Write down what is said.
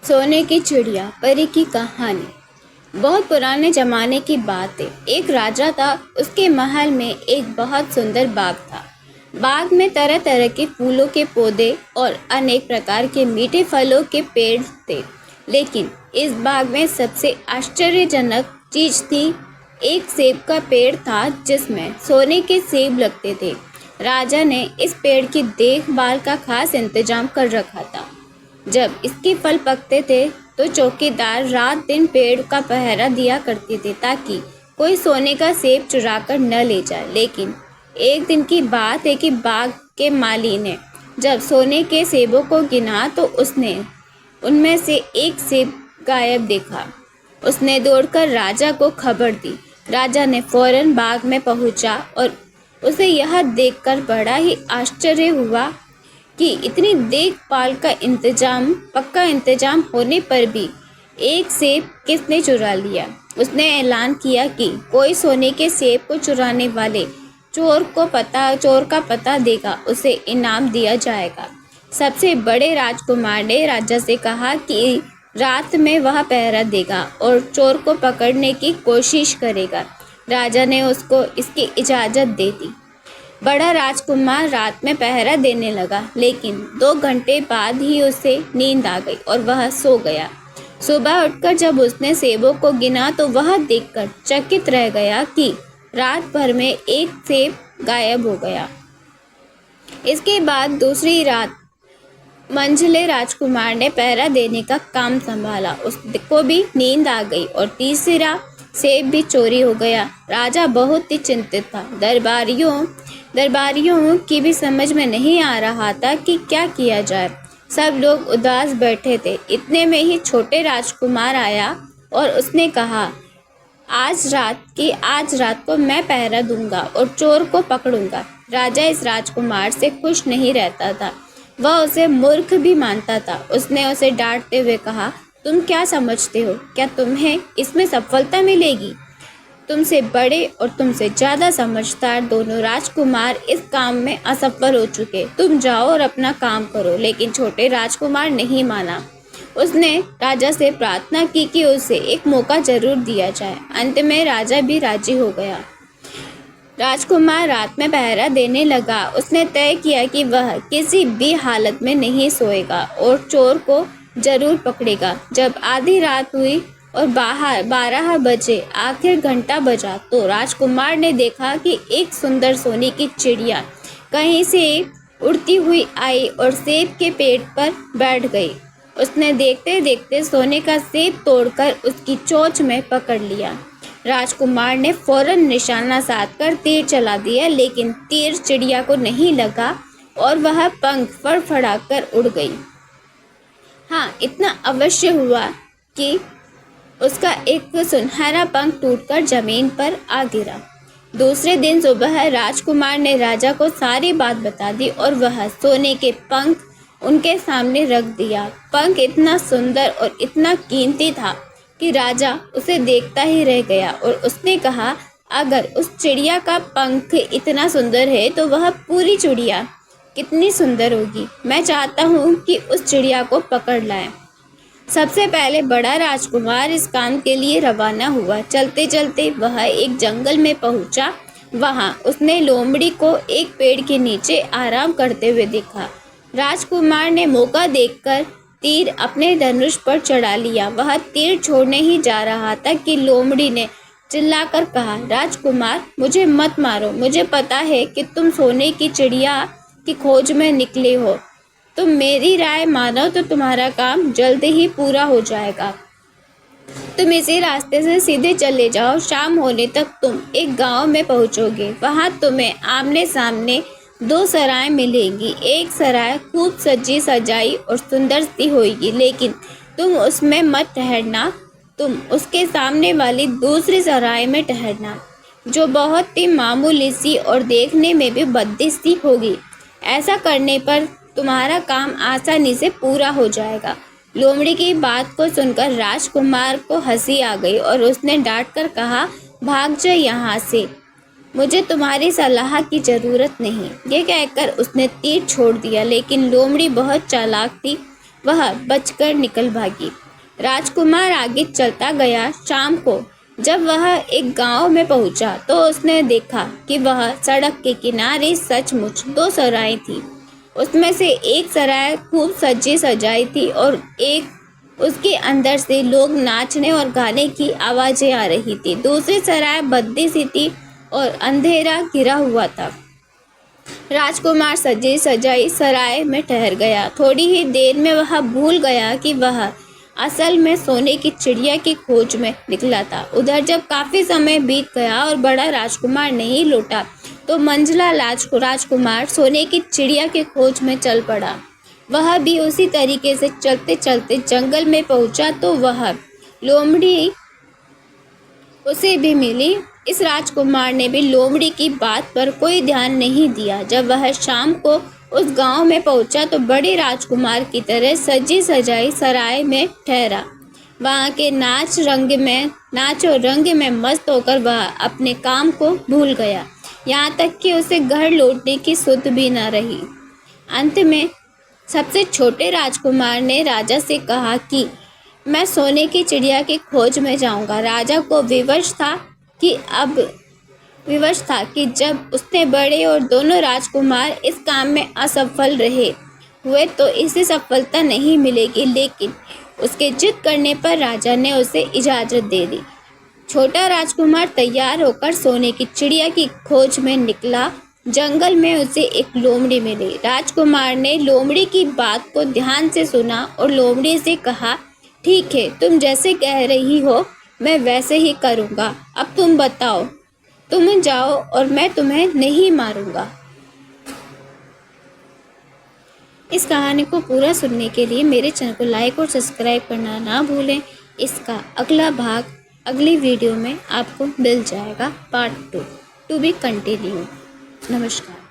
सोने की चिड़िया परी की कहानी। बहुत पुराने जमाने की बात है। एक राजा था। उसके महल में एक बहुत सुंदर बाग था। बाग में तरह तरह के फूलों के पौधे और अनेक प्रकार के मीठे फलों के पेड़ थे। लेकिन इस बाग में सबसे आश्चर्यजनक चीज थी। एक सेब का पेड़ था जिसमें सोने के सेब लगते थे। राजा ने इस पेड़ की देखभाल का खास इंतजाम कर रखा था। जब इसके फल पकते थे तो चौकीदार रात दिन पेड़ का पहरा दिया करते थे ताकि कोई सोने का सेब चुरा कर न ले जाए। लेकिन एक दिन की बात है कि बाग के माली ने जब सोने के सेबों को गिना तो उसने उनमें से एक सेब गायब देखा। उसने दौड़कर राजा को खबर दी। राजा ने फौरन बाग में पहुंचा और उसे यह देखकर बड़ा ही आश्चर्य हुआ कि इतनी देखभाल का पक्का इंतजाम होने पर भी एक सेब किसने चुरा लिया। उसने ऐलान किया कि कोई सोने के सेब को चुराने वाले चोर का पता देगा, उसे इनाम दिया जाएगा। सबसे बड़े राजकुमार ने राजा से कहा कि रात में वह पहरा देगा और चोर को पकड़ने की कोशिश करेगा। राजा ने उसको इसकी इजाज़त दे दी। बड़ा राजकुमार रात में पहरा देने लगा, लेकिन 2 घंटे बाद ही उसे नींद आ गई और वह सो गया। सुबह उठकर जब उसने सेबों को गिना तो वह देखकर चकित रह गया कि रात भर में एक सेब गायब हो गया। इसके बाद दूसरी रात मंझले राजकुमार ने पहरा देने का काम संभाला। उसको भी नींद आ गई और तीसरा सेब भी चोरी हो गया। राजा बहुत ही चिंतित था। दरबारियों की भी समझ में नहीं आ रहा था कि क्या किया जाए। सब लोग उदास बैठे थे। इतने में ही छोटे राजकुमार आया और उसने कहा, आज रात को मैं पहरा दूंगा और चोर को पकड़ूंगा। राजा इस राजकुमार से खुश नहीं रहता था। वह उसे मूर्ख भी मानता था। उसने उसे डांटते हुए कहा, तुम क्या समझते हो? क्या तुम्हें इसमें सफलता मिलेगी? तुमसे बड़े और तुमसे ज़्यादा समझदार दोनों राजकुमार इस काम में असफल हो चुके। तुम जाओ और अपना काम करो। लेकिन छोटे राजकुमार नहीं माना। उसने राजा से प्रार्थना की कि उसे एक मौका जरूर दिया जाए। अंत में राजा भी राजी हो गया। राजकुमार रात में पहरा देने लगा। उसने तय किया कि वह किसी भी हालत में नहीं सोएगा और चोर को जरूर पकड़ेगा। जब आधी रात हुई और बाहर 12 बजे आखिर घंटा बजा तो राजकुमार ने देखा कि एक सुंदर सोने की चिड़िया कहीं से उड़ती हुई आई और सेब के पेड़ पर बैठ गई। उसने देखते देखते सोने का सेब तोड़कर उसकी चोंच में पकड़ लिया। राजकुमार ने फौरन निशाना साधकर तीर चला दिया, लेकिन तीर चिड़िया को नहीं लगा और वह पंख फड़फड़ाकर उड़ गई। हाँ, इतना अवश्य हुआ कि उसका एक सुनहरा पंख टूटकर जमीन पर आ गिरा। दूसरे दिन सुबह राजकुमार ने राजा को सारी बात बता दी और वह सोने के पंख उनके सामने रख दिया। पंख इतना सुंदर और इतना कीमती था कि राजा उसे देखता ही रह गया और उसने कहा, अगर उस चिड़िया का पंख इतना सुंदर है तो वह पूरी चिड़िया कितनी सुंदर होगी। मैं चाहता हूँ कि उस चिड़िया को पकड़ लाएं। सबसे पहले बड़ा राजकुमार इस काम के लिए रवाना हुआ। चलते चलते वह एक जंगल में पहुंचा। वहां उसने लोमड़ी को एक पेड़ के नीचे आराम करते हुए देखा। राजकुमार ने मौका देखकर तीर अपने धनुष पर चढ़ा लिया। वह तीर छोड़ने ही जा रहा था कि लोमड़ी ने चिल्लाकर कहा, राजकुमार, मुझे मत मारो। मुझे पता है कि तुम सोने की चिड़िया की खोज में निकले हो। तुम मेरी राय मानो तो तुम्हारा काम जल्द ही पूरा हो जाएगा। तुम इसी रास्ते से सीधे चले जाओ। शाम होने तक तुम एक गांव में पहुंचोगे। वहां तुम्हें आमने सामने 2 सराय मिलेंगी। एक सराय खूब सजी सजाई और सुंदर सी होगी, लेकिन तुम उसमें मत ठहरना। तुम उसके सामने वाली दूसरी सराय में ठहरना, जो बहुत ही मामूली सी और देखने में भी भद्दी सी होगी। ऐसा करने पर तुम्हारा काम आसानी से पूरा हो जाएगा। लोमड़ी की बात को सुनकर राजकुमार को हंसी आ गई और उसने डांटकर कहा, भाग जा यहाँ से। मुझे तुम्हारी सलाह की जरूरत नहीं। ये कहकर उसने तीर छोड़ दिया, लेकिन लोमड़ी बहुत चालाक थी। वह बचकर निकल भागी। राजकुमार आगे चलता गया। शाम को जब वह एक गांव में पहुंचा तो उसने देखा कि वह सड़क के किनारे सचमुच 2 सराय थी। उसमें से एक सराय खूब सजी सजाई थी और एक उसके अंदर से लोग नाचने और गाने की आवाज़ें आ रही थी। दूसरी सराय बद्दी सी थी और अंधेरा घिरा हुआ था। राजकुमार सजी सजाई सराय में ठहर गया। थोड़ी ही देर में वह भूल गया कि वह असल में सोने की चिड़िया की खोज में निकला था। उधर जब काफ़ी समय बीत गया और बड़ा राजकुमार नहीं लौटा तो मंझला राजकुमार सोने की चिड़िया की खोज में चल पड़ा। वह भी उसी तरीके से चलते चलते जंगल में पहुंचा तो वह लोमड़ी उसे भी मिली। इस राजकुमार ने भी लोमड़ी की बात पर कोई ध्यान नहीं दिया। जब वह शाम को उस गांव में पहुंचा तो बड़े राजकुमार की तरह सजी सजाई सराय में ठहरा। वहाँ के नाच और रंग में मस्त होकर वह अपने काम को भूल गया, यहाँ तक कि उसे घर लौटने की सुध भी न रही। अंत में सबसे छोटे राजकुमार ने राजा से कहा कि मैं सोने की चिड़िया की खोज में जाऊंगा। राजा को विवश था कि जब उसने बड़े और दोनों राजकुमार इस काम में असफल रहे हुए तो इसे सफलता नहीं मिलेगी, लेकिन उसके जिद करने पर राजा ने उसे इजाज़त दे दी। छोटा राजकुमार तैयार होकर सोने की चिड़िया की खोज में निकला। जंगल में उसे एक लोमड़ी मिली। राजकुमार ने लोमड़ी की बात को ध्यान से सुना और लोमड़ी से कहा, ठीक है, तुम जैसे कह रही हो मैं वैसे ही करूँगा। अब तुम बताओ, तुम जाओ और मैं तुम्हें नहीं मारूंगा। इस कहानी को पूरा सुनने के लिए मेरे चैनल को लाइक और सब्सक्राइब करना ना भूलें। इसका अगला भाग अगली वीडियो में आपको मिल जाएगा, पार्ट 2 टू बी कंटिन्यू। नमस्कार।